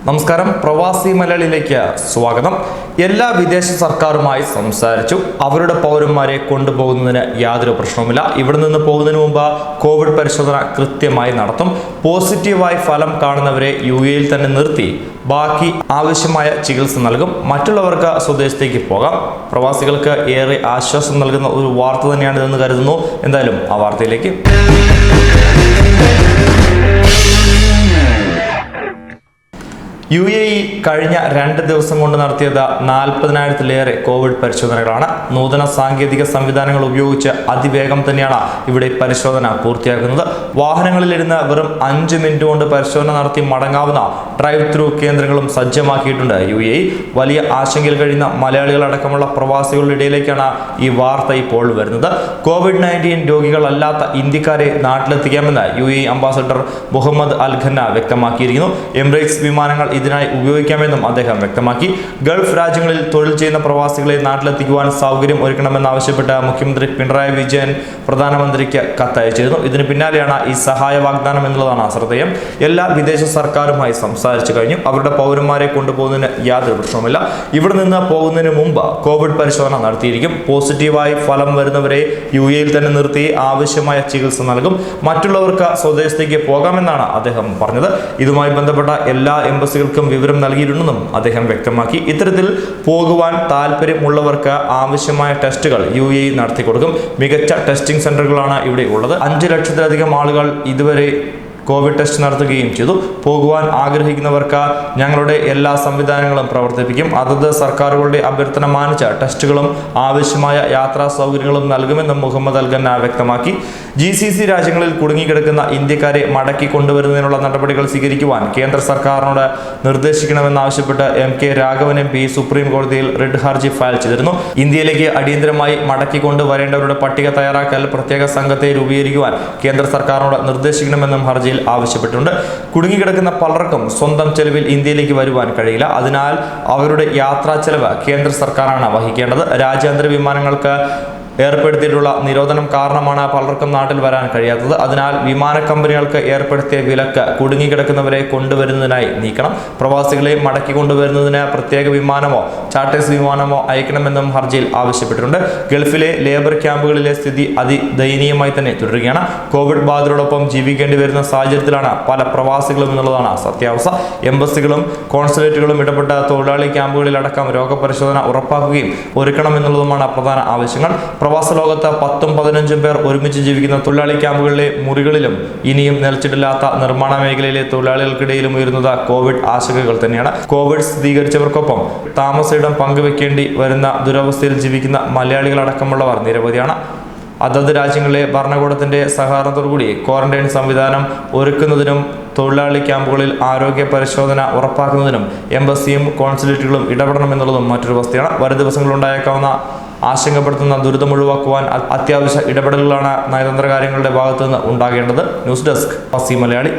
നമസ്കാരം, പ്രവാസി മലയാളിയിലേക്ക് സ്വാഗതം. എല്ലാ വിദേശ സർക്കാരുമായി സംസാരിച്ചു. അവരുടെ പൗരന്മാരെ കൊണ്ടുപോകുന്നതിന് യാതൊരു പ്രശ്നവുമില്ല. ഇവിടെ നിന്ന് പോകുന്നതിന് മുമ്പ് കോവിഡ് പരിശോധന കൃത്യമായി നടത്തും. പോസിറ്റീവായി ഫലം കാണുന്നവരെ UAE-യിൽ തന്നെ നിർത്തി ബാക്കി ആവശ്യമായ ചികിത്സ നൽകും. മറ്റുള്ളവർക്ക് സ്വദേശത്തേക്ക് പോകാം. പ്രവാസികൾക്ക് ഏറെ ആശ്വാസം നൽകുന്ന ഒരു വാർത്ത തന്നെയാണിതെന്ന് കരുതുന്നു. എന്തായാലും ആ വാർത്തയിലേക്ക്. UAE കഴിഞ്ഞ 2 ദിവസം കൊണ്ട് നടത്തിയത് 40,000-ലേറെ കോവിഡ് പരിശോധനകളാണ്. നൂതന സാങ്കേതിക സംവിധാനങ്ങൾ ഉപയോഗിച്ച് അതിവേഗം തന്നെയാണ് ഇവിടെ പരിശോധന പൂർത്തിയാക്കുന്നത്. വാഹനങ്ങളിലിരുന്ന് വെറും 5 മിനിറ്റ് കൊണ്ട് പരിശോധന നടത്തി മടങ്ങാവുന്ന ഡ്രൈവ് ത്രൂ കേന്ദ്രങ്ങളും സജ്ജമാക്കിയിട്ടുണ്ട് UAE. വലിയ ആശങ്കയിൽ കഴിയുന്ന മലയാളികളടക്കമുള്ള പ്രവാസികളുടെ ഇടയിലേക്കാണ് ഈ വാർത്ത ഇപ്പോൾ വരുന്നത്. COVID-19 രോഗികളല്ലാത്ത ഇന്ത്യക്കാരെ നാട്ടിലെത്തിക്കാമെന്ന് UAE അംബാസഡർ മുഹമ്മദ് അൽ ഖന്ന വ്യക്തമാക്കിയിരിക്കുന്നു. എമിറേറ്റ്സ് വിമാനങ്ങൾ ഇതിനായി ഉപയോഗിക്കാമെന്നും അദ്ദേഹം വ്യക്തമാക്കി. ഗൾഫ് രാജ്യങ്ങളിൽ തൊഴിൽ ചെയ്യുന്ന പ്രവാസികളെ നാട്ടിലെത്തിക്കുവാൻ സൗകര്യം ഒരുക്കണമെന്നാവശ്യപ്പെട്ട് മുഖ്യമന്ത്രി പിണറായി വിജയൻ പ്രധാനമന്ത്രിക്ക് കത്തയച്ചിരുന്നു. ഇതിന് പിന്നാലെയാണ് ഈ സഹായ വാഗ്ദാനം എന്നുള്ളതാണ് ശ്രദ്ധേയം. എല്ലാ വിദേശ സർക്കാരുമായി സംസാരിച്ചു കഴിഞ്ഞു. അവരുടെ പൗരന്മാരെ കൊണ്ടുപോകുന്നതിന് യാതൊരു പ്രശ്നവുമില്ല. ഇവിടെ നിന്ന് പോകുന്നതിന് മുമ്പ് കോവിഡ് പരിശോധന നടത്തിയിരിക്കും. പോസിറ്റീവായി ഫലം വരുന്നവരെ UAE-യിൽ തന്നെ നിർത്തി ആവശ്യമായ ചികിത്സ നൽകും. മറ്റുള്ളവർക്ക് സ്വദേശത്തേക്ക് പോകാമെന്നാണ് അദ്ദേഹം പറഞ്ഞത്. ഇതുമായി ബന്ധപ്പെട്ട എല്ലാ എംബസികൾക്കും വിവരം നൽകിയിട്ടുണ്ടെന്നും അദ്ദേഹം വ്യക്തമാക്കി. ഇത്തരത്തിൽ പോകുവാൻ താല്പര്യമുള്ളവർക്ക് ആവശ്യമായ ടെസ്റ്റുകൾ UAE നടത്തി കൊടുക്കും. മികച്ച ടെസ്റ്റിംഗ് സെന്ററുകളാണ് ഇവിടെ ഉള്ളത്. 5 ലക്ഷത്തിലധികം ആളുകൾ ഇതുവരെ കോവിഡ് ടെസ്റ്റ് നടത്തുകയും ചെയ്തു. പോകുവാൻ ആഗ്രഹിക്കുന്നവർക്ക് ഞങ്ങളുടെ എല്ലാ സംവിധാനങ്ങളും പ്രവർത്തിപ്പിക്കും. അതത് സർക്കാരുകളുടെ അഭ്യർത്ഥന മാനിച്ച ടെസ്റ്റുകളും ആവശ്യമായ യാത്രാ സൗകര്യങ്ങളും നൽകുമെന്നും മുഹമ്മദ് അൽ ഖന്ന വ്യക്തമാക്കി. GCC രാജ്യങ്ങളിൽ കുടുങ്ങിക്കിടക്കുന്ന ഇന്ത്യക്കാരെ മടക്കി കൊണ്ടുവരുന്നതിനുള്ള നടപടികൾ സ്വീകരിക്കുവാൻ കേന്ദ്ര സർക്കാരിനോട് നിർദ്ദേശിക്കണമെന്നാവശ്യപ്പെട്ട് MK രാഘവൻ MP സുപ്രീം കോടതിയിൽ റിട്ട് ഹർജി ഫയൽ ചെയ്തിരുന്നു. ഇന്ത്യയിലേക്ക് അടിയന്തരമായി മടക്കി കൊണ്ടുവരേണ്ടവരുടെ പട്ടിക തയ്യാറാക്കൽ പ്രത്യേക സംഘത്തെ രൂപീകരിക്കുവാൻ കേന്ദ്ര സർക്കാരിനോട് നിർദ്ദേശിക്കണമെന്നും ഹർജി ആവശ്യപ്പെട്ടിട്ടുണ്ട്. കുടുങ്ങിക്കിടക്കുന്ന പലർക്കും സ്വന്തം ചെലവിൽ ഇന്ത്യയിലേക്ക് വരുവാൻ കഴിയില്ല. അതിനാൽ അവരുടെ യാത്രാ ചെലവ് കേന്ദ്ര സർക്കാരാണ് വഹിക്കേണ്ടത്. രാജ്യാന്തര വിമാനങ്ങൾക്ക് ഏർപ്പെടുത്തിയിട്ടുള്ള നിരോധനം കാരണമാണ് പലർക്കും നാട്ടിൽ വരാൻ കഴിയാത്തത്. അതിനാൽ വിമാന കമ്പനികൾക്ക് ഏർപ്പെടുത്തിയ വിലക്ക് കുടുങ്ങിക്കിടക്കുന്നവരെ കൊണ്ടുവരുന്നതിനായി നീക്കണം. പ്രവാസികളെ മടക്കി കൊണ്ടുവരുന്നതിന് പ്രത്യേക വിമാനമോ ചാർട്ടേഴ്സ് വിമാനമോ അയക്കണമെന്നും ഹർജിയിൽ ആവശ്യപ്പെട്ടിട്ടുണ്ട്. ഗൾഫിലെ ലേബർ ക്യാമ്പുകളിലെ സ്ഥിതി അതിദയനീയമായി തന്നെ തുടരുകയാണ്. കോവിഡ് ബാധിതരോടൊപ്പം ജീവിക്കേണ്ടി വരുന്ന സാഹചര്യത്തിലാണ് പല പ്രവാസികളും എന്നുള്ളതാണ് സത്യാവസ്ഥ. എംബസികളും കോൺസുലേറ്റുകളും ഇടപെട്ട തൊഴിലാളി ക്യാമ്പുകളിലടക്കം രോഗപരിശോധന ഉറപ്പാക്കുകയും ഒരുക്കണമെന്നുള്ളതുമാണ് പ്രധാന ആവശ്യങ്ങൾ. പ്രവാസ ലോകത്ത് 10-15 പേർ ഒരുമിച്ച് ജീവിക്കുന്ന തൊഴിലാളി ക്യാമ്പുകളിലെ മുറികളിലും ഇനിയും നിലച്ചിട്ടില്ലാത്ത നിർമ്മാണ മേഖലയിലെ തൊഴിലാളികൾക്കിടയിലും ഉയരുന്നത് കോവിഡ് ആശങ്കകൾ തന്നെയാണ്. കോവിഡ് സ്ഥിരീകരിച്ചവർക്കൊപ്പം താമസയിടം പങ്കുവെക്കേണ്ടി വരുന്ന ദുരവസ്ഥയിൽ ജീവിക്കുന്ന മലയാളികളടക്കമുള്ളവർ നിരവധിയാണ്. അതത് രാജ്യങ്ങളിലെ ഭരണകൂടത്തിന്റെ സഹകരണത്തോടുകൂടി ക്വാറന്റൈൻ സംവിധാനം ഒരുക്കുന്നതിനും തൊഴിലാളി ക്യാമ്പുകളിൽ ആരോഗ്യ പരിശോധന ഉറപ്പാക്കുന്നതിനും എംബസിയും കോൺസുലേറ്റുകളും ഇടപെടണമെന്നുള്ളതും മറ്റൊരു വസ്തുതയാണ്. വരും ദിവസങ്ങളിൽ ഉണ്ടായേക്കാവുന്ന ആശങ്കപ്പെടുത്തുന്ന ദുരിതം ഒഴിവാക്കുവാൻ അത്യാവശ്യ ഇടപെടലുകളാണ് നയതന്ത്ര കാര്യങ്ങളുടെ ഭാഗത്തുനിന്ന് ഉണ്ടാകേണ്ടത്. ന്യൂസ് ഡെസ്ക് പ്രവാസി മലയാളി.